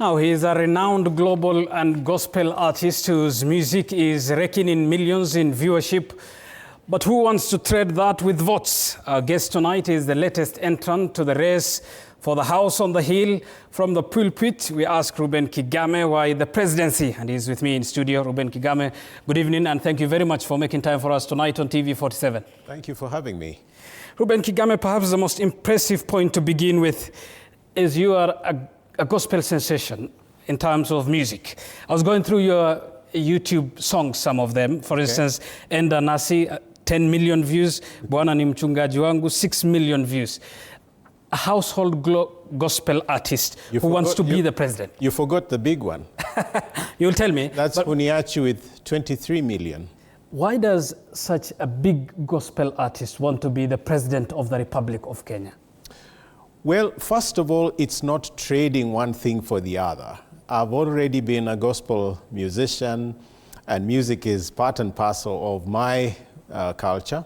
Now, he is a renowned global and gospel artist whose music is raking in millions in viewership. But who wants to trade that with votes? Our guest tonight is the latest entrant to the race for the House on the Hill. From the pulpit, we ask Reuben Kigame why the presidency. And he's with me in studio. Reuben Kigame, good evening, and thank you very much for making time for us tonight on TV47. Thank you for having me. Reuben Kigame, perhaps the most impressive point to begin with is you are a gospel sensation in terms of music. I was going through your YouTube songs, some of them. For instance, Enda Nasi, 10 million views. Bwana ni mchungaji wangu, 6 million views. A household gospel artist who wants to be the president. You forgot the big one. You'll tell me. That's Uniachi with 23 million. Why does such a big gospel artist want to be the president of the Republic of Kenya? Well, first of all, it's not trading one thing for the other. I've already been a gospel musician, and music is part and parcel of my culture.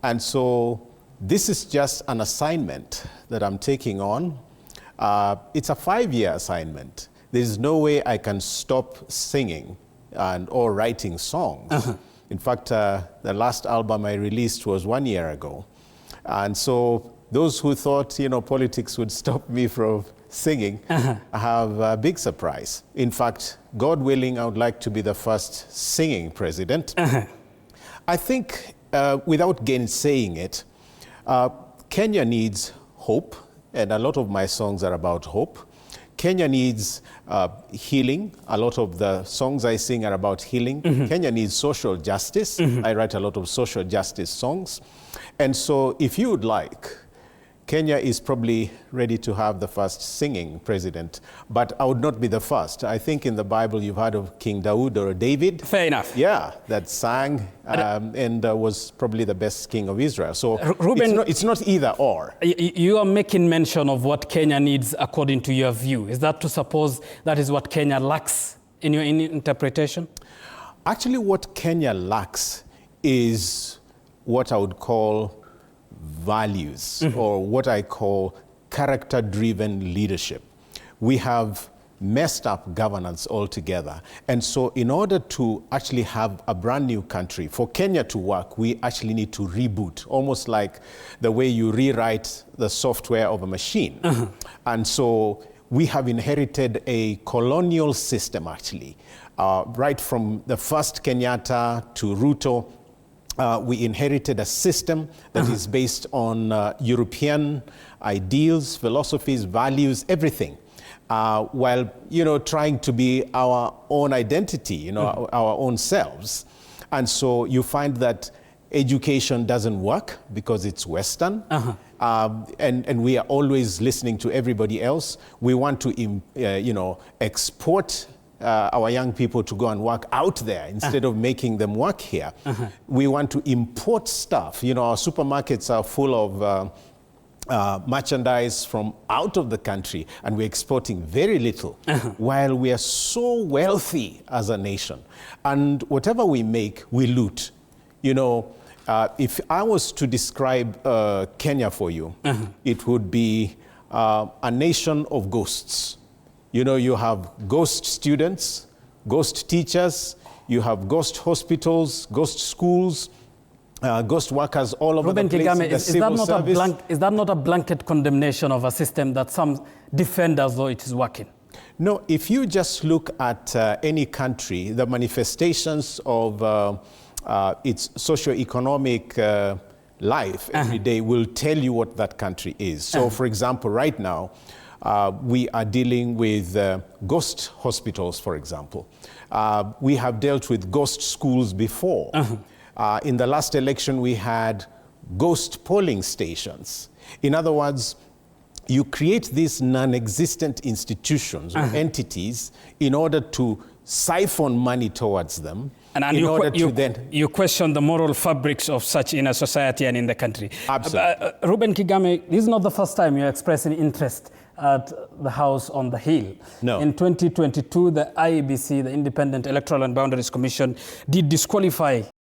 And so this is just an assignment that I'm taking on. It's a 5-year assignment. There's no way I can stop singing or writing songs. In fact, the last album I released was 1 year ago. And so those who thought, politics would stop me from singing, I have a big surprise. In fact, God willing, I would like to be the first singing president. I think, without gainsaying it, Kenya needs hope, and a lot of my songs are about hope. Kenya needs healing. A lot of the songs I sing are about healing. Kenya needs social justice. I write a lot of social justice songs. And so if you would like, Kenya is probably ready to have the first singing president, but I would not be the first. I think in the Bible you've heard of King Dawood or David. Fair enough. Yeah, that sang and was probably the best king of Israel. So Reuben, it's not either or. You are making mention of what Kenya needs according to your view. Is that to suppose that is what Kenya lacks in your interpretation? Actually, what Kenya lacks is what I would call values, or what I call character-driven leadership. We have messed up governance altogether. And so in order to actually have a brand new country, for Kenya to work, we actually need to reboot, almost like the way you rewrite the software of a machine. And so we have inherited a colonial system, actually. Right from the first Kenyatta to Ruto, we inherited a system that is based on European ideals, philosophies, values, everything, while trying to be our own identity, our own selves. And so you find that education doesn't work because it's Western, and we are always listening to everybody else. We want to, export our young people to go and work out there instead of making them work here. We want to import stuff. Our supermarkets are full of merchandise from out of the country, and we're exporting very little, while we are so wealthy as a nation. And whatever we make, we loot. If I was to describe Kenya for you, it would be a nation of ghosts. You have ghost students, ghost teachers, you have ghost hospitals, ghost schools, ghost workers all over the place. Reuben Kigame, is that not a blanket condemnation of a system that some defend as though it is working? No, if you just look at any country, the manifestations of its socio-economic life every day will tell you what that country is. So, for example, right now, we are dealing with ghost hospitals, for example. We have dealt with ghost schools before. In the last election, we had ghost polling stations. In other words, you create these non-existent institutions or entities in order to siphon money towards them. And you question the moral fabrics of such in a society and in the country. Absolutely. Reuben Kigame, this is not the first time you're expressing interest at the House on the Hill. No. In 2022, the IEBC, the Independent Electoral and Boundaries Commission, did disqualify